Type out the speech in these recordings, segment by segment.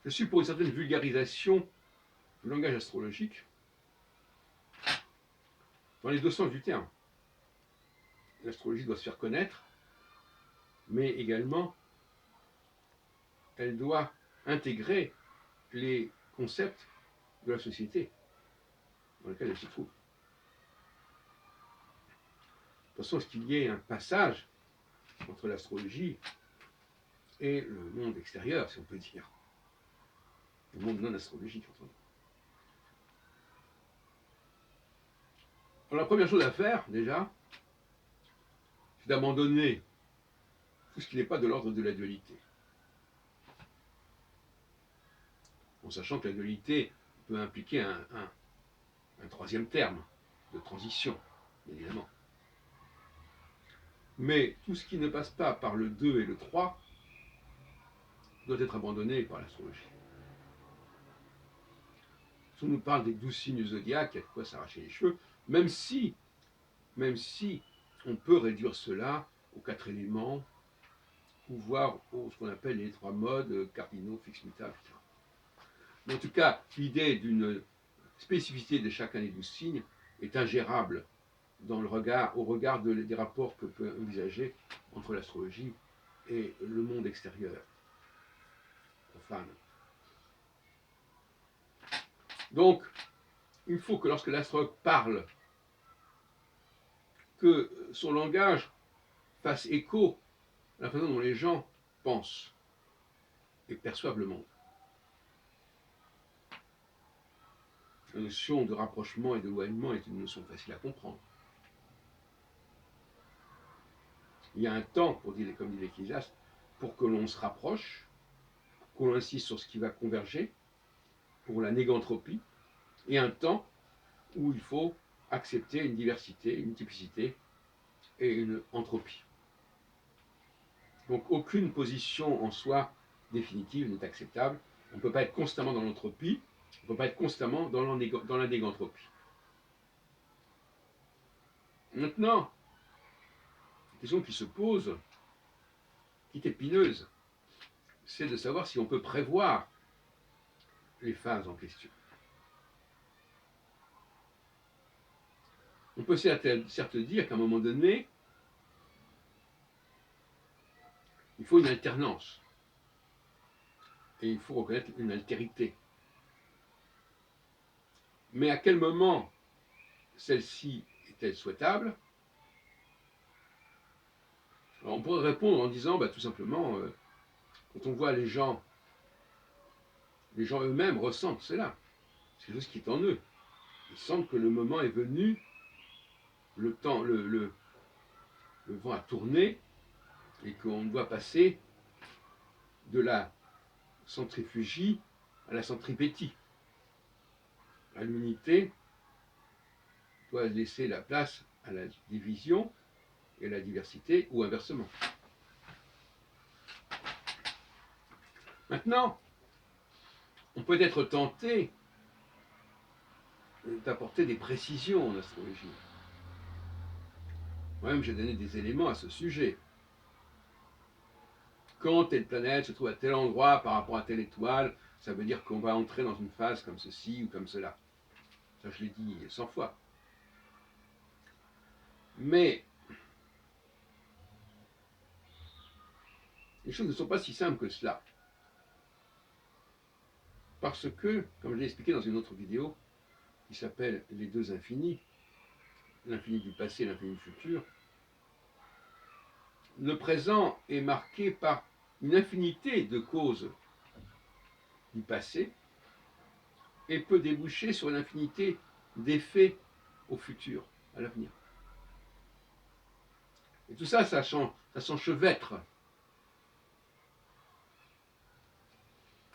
je suis pour une certaine vulgarisation du langage astrologique dans les deux sens du terme. L'astrologie doit se faire connaître, mais également elle doit intégrer les concepts de la société dans laquelle elle se trouve. De toute façon, est-ce qu'il y ait un passage entre l'astrologie et le monde extérieur, si on peut dire, le monde non astrologique, entendons. Alors la première chose à faire, déjà, c'est d'abandonner tout ce qui n'est pas de l'ordre de la dualité. En sachant que la dualité peut impliquer un troisième terme de transition, évidemment. Mais tout ce qui ne passe pas par le 2 et le 3 doit être abandonné par l'astrologie. Si on nous parle des 12 signes du zodiaque, il y a de quoi s'arracher les cheveux, même si on peut réduire cela aux 4 éléments, ou voir ce qu'on appelle les 3 modes, cardinaux, fixes, mutables, etc. Mais en tout cas, l'idée d'une spécificité de chacun des 12 signes est ingérable au regard des rapports que peut envisager entre l'astrologie et le monde extérieur, profane. Donc, il faut que lorsque l'astrologue parle, que son langage fasse écho à la façon dont les gens pensent et perçoivent le monde. La notion de rapprochement et d'éloignement est une notion facile à comprendre. Il y a un temps, comme dit l'Ecclésiaste, pour que l'on se rapproche, qu'on insiste sur ce qui va converger, pour la négantropie, et un temps où il faut accepter une diversité, une multiplicité et une entropie. Donc aucune position en soi définitive n'est acceptable. On ne peut pas être constamment dans l'entropie, on ne peut pas être constamment dans la négantropie. Maintenant, la question qui se pose, qui est épineuse, c'est de savoir si on peut prévoir les phases en question. On peut certes dire qu'à un moment donné, il faut une alternance. Et il faut reconnaître une altérité. Mais à quel moment celle-ci est-elle souhaitable? Alors on pourrait répondre en disant, tout simplement, quand on voit les gens eux-mêmes ressentent cela. C'est quelque chose qui est en eux. Il semble que le moment est venu, le vent a tourné, et qu'on doit passer de la centrifugie à la centripétie. L'unité doit laisser la place à la division et à la diversité, ou inversement. Maintenant, on peut être tenté d'apporter des précisions en astrologie. Moi-même, j'ai donné des éléments à ce sujet. Quand telle planète se trouve à tel endroit par rapport à telle étoile, ça veut dire qu'on va entrer dans une phase comme ceci ou comme cela. Ça, je l'ai dit 100 fois. Mais les choses ne sont pas si simples que cela. Parce que, comme je l'ai expliqué dans une autre vidéo, qui s'appelle Les deux infinis, l'infini du passé et l'infini du futur, le présent est marqué par une infinité de causes du passé et peut déboucher sur une infinité d'effets au futur, à l'avenir. Et tout ça, ça s'enchevêtre.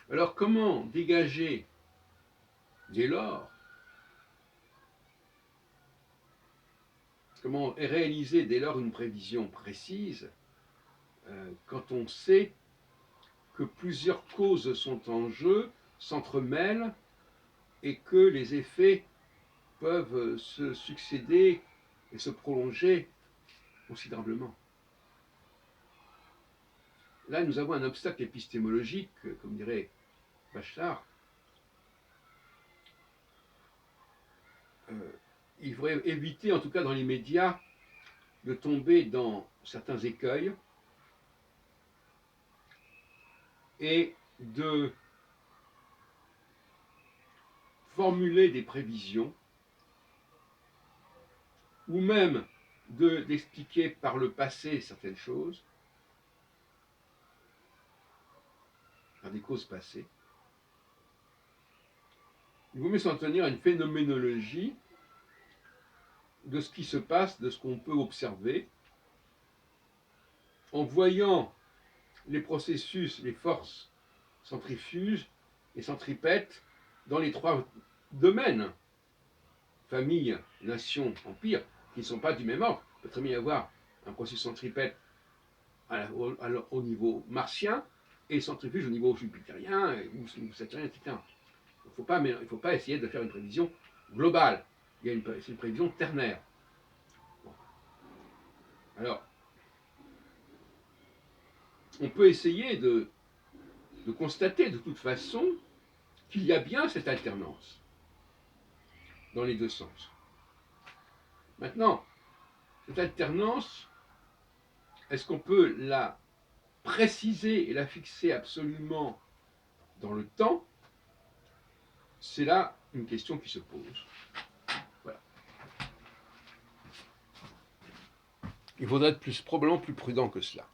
Alors comment dégager dès lors, comment réaliser dès lors une prévision précise quand on sait que plusieurs causes sont en jeu, s'entremêlent et que les effets peuvent se succéder et se prolonger considérablement. Là, nous avons un obstacle épistémologique, comme dirait Bachelard, il faudrait éviter, en tout cas dans les médias, de tomber dans certains écueils et de formuler des prévisions ou même d'expliquer par le passé certaines choses, par des causes passées. Il vaut mieux s'en tenir à une phénoménologie de ce qui se passe, de ce qu'on peut observer, en voyant les processus, les forces centrifuges et centripètes dans les trois domaines, famille, nation, empire, qui ne sont pas du même ordre. Il peut très bien y avoir un processus centripète au niveau martien et centrifuge au niveau jupitérien ou saturnien, etc. Il ne faut pas essayer de faire une prévision globale. C'est une prévision ternaire. Bon. Alors, on peut essayer de constater de toute façon qu'il y a bien cette alternance dans les deux sens. Maintenant, cette alternance, est-ce qu'on peut la préciser et la fixer absolument dans le temps? C'est là une question qui se pose. Voilà. Il faudrait être probablement plus prudent que cela.